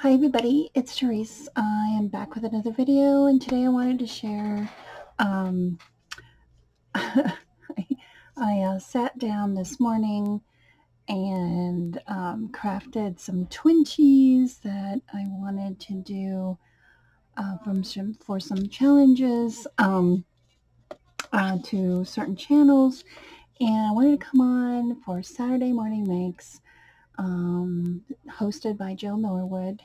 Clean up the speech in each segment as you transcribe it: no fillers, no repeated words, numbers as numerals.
Hi everybody, it's Tereese. I am back with another video, and today I wanted to share. Um, I sat down this morning and crafted some Twinchies that I wanted to do for some challenges to certain channels, and I wanted to come on for Saturday Morning Makes. Hosted by Jill Norwood.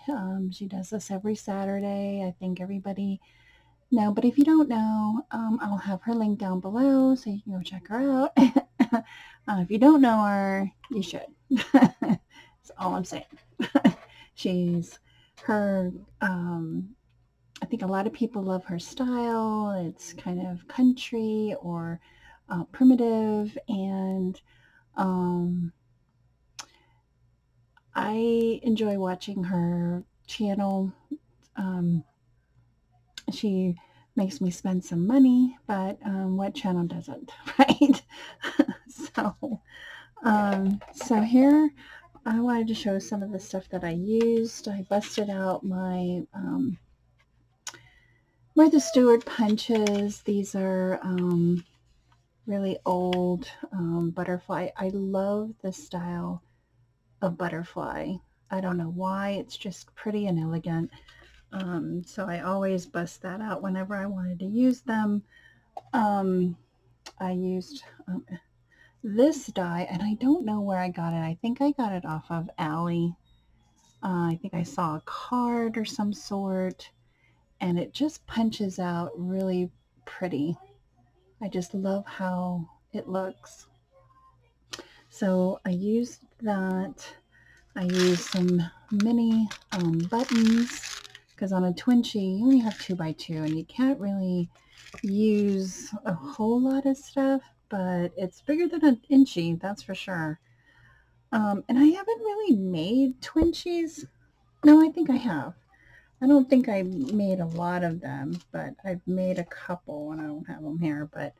She does this every Saturday. I think everybody know, but if you don't know, I'll have her link down below so you can go check her out. If you don't know her, you should. That's all I'm saying. She's her. I think a lot of people love her style. It's kind of country or primitive, and um, I enjoy watching her channel. Um, she makes me spend some money, but what channel doesn't, right? So here I wanted to show some of the stuff that I used. I busted out my Martha Stewart punches. These are really old butterfly. I love this style of butterfly. I don't know why. It's just pretty and elegant. So I always bust that out whenever I wanted to use them. I used this die, and I don't know where I got it. I think I got it off of Ally. I think I saw a card or some sort, and it just punches out really pretty. I just love how it looks. So I used that. I used some mini buttons, because on a Twinchie you only have 2x2 and you can't really use a whole lot of stuff, but it's bigger than an inchy, that's for sure. And I haven't really made Twinchies. No, I think I have. I don't think I made a lot of them, but I've made a couple, and I don't have them here. But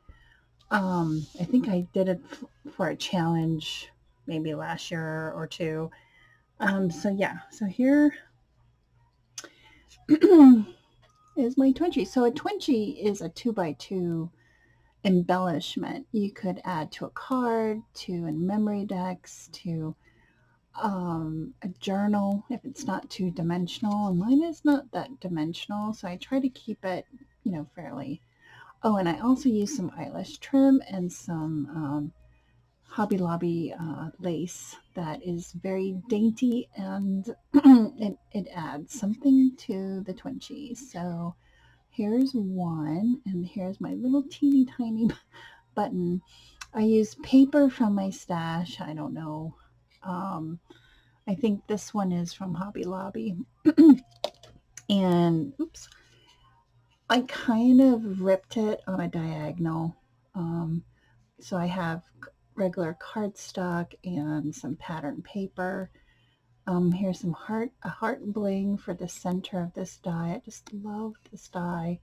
I think I did it for a challenge maybe last year or two. So yeah, so here is my Twinchie. So a Twinchie is a 2x2 embellishment. You could add to a card, to a memory decks, to a journal if it's not too dimensional. And mine is not that dimensional, so I try to keep it, fairly. Oh, and I also use some eyelash trim and some Hobby Lobby lace that is very dainty, and it adds something to the Twinchies. So here's one, and here's my little teeny tiny button. I use paper from my stash. I don't know. Um, I think this one is from Hobby Lobby. And oops, I kind of ripped it on a diagonal. So I have regular cardstock and some pattern paper. Here's a heart bling for the center of this die. I just love this die.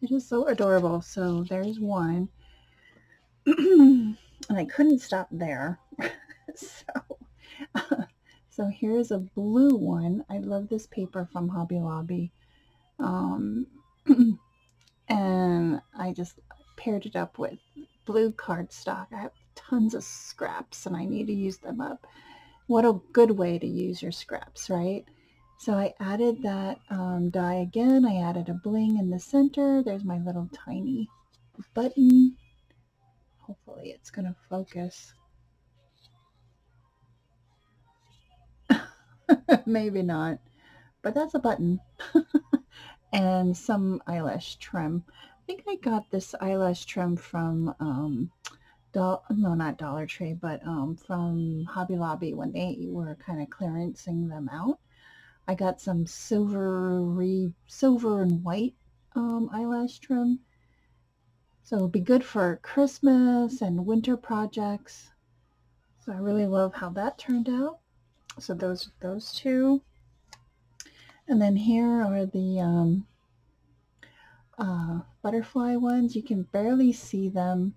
It is so adorable. So there's one. And I couldn't stop there. so, so here's a blue one. I love this paper from Hobby Lobby. Um, and I just paired it up with blue cardstock. I have tons of scraps and I need to use them up. What a good way to use your scraps, right? So I added that die again. I added a bling in the center. There's my little tiny button. Hopefully it's going to focus. Maybe not, but that's a button. And some eyelash trim. I think I got this eyelash trim from no, not Dollar Tree, but from Hobby Lobby when they were kind of clearancing them out. I got some silver and white eyelash trim. So it'll be good for Christmas and winter projects. So I really love how that turned out. So those two. And then here are the butterfly ones. You can barely see them.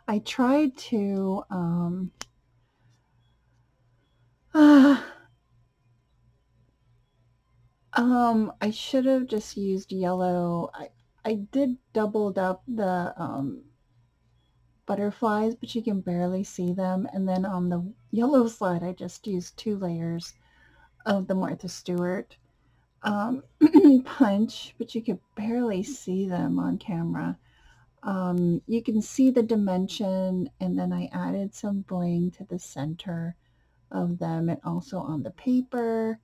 I tried to, I should have just used yellow. I did doubled up the butterflies, but you can barely see them. And then on the yellow slide, I just used 2 layers of the Martha Stewart punch, but you could barely see them on camera. You can see the dimension, and then I added some bling to the center of them and also on the paper.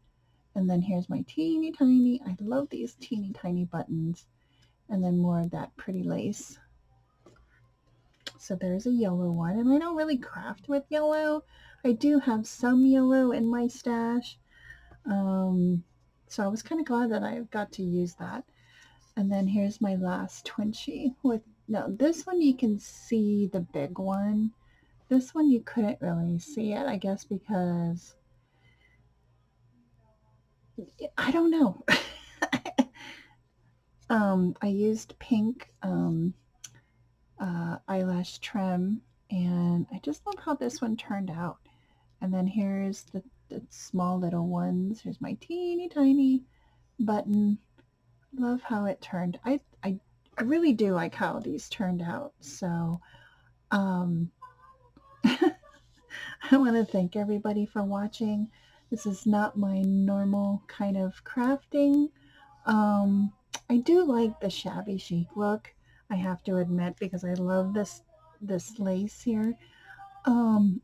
And then here's my teeny tiny, I love these teeny tiny buttons, and then more of that pretty lace. So there's a yellow one, and I don't really craft with yellow. I do have some yellow in my stash. Um, so I was kind of glad that I got to use that. And then here's my last Twinchie with, no, this one you can see the big one. This one you couldn't really see it, I guess, because I don't know. I used pink eyelash trim, and I just love how this one turned out. And then here's the small little ones. Here's my teeny tiny button. Love how it turned. I really do like how these turned out. So um, I want to thank everybody for watching. This is not my normal kind of crafting. Um, I do like the shabby chic look, I have to admit, because I love this lace here. Um,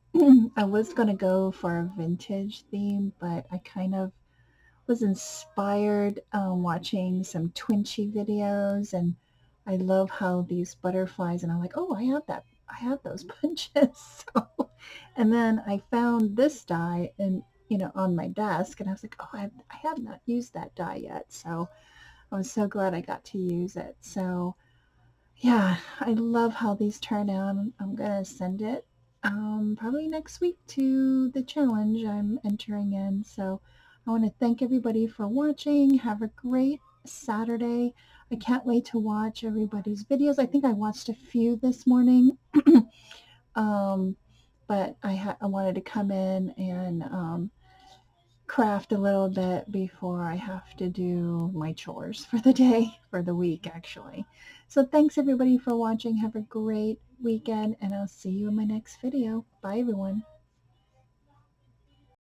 I was gonna go for a vintage theme, but I kind of was inspired watching some Twinchie videos, and I love how these butterflies, and I'm like, oh, I have that. I have those punches. So, and then I found this die and on my desk, and I was like, oh, I have not used that die yet. So I was so glad I got to use it. So yeah, I love how these turn out. I'm gonna send it probably next week to the challenge I'm entering in. So I want to thank everybody for watching. Have a great Saturday. I can't wait to watch everybody's videos. I think I watched a few this morning, um, but I wanted to come in and craft a little bit before I have to do my chores for the day, for the week actually. So thanks everybody for watching. Have a great weekend, and I'll see you in my next video. Bye everyone.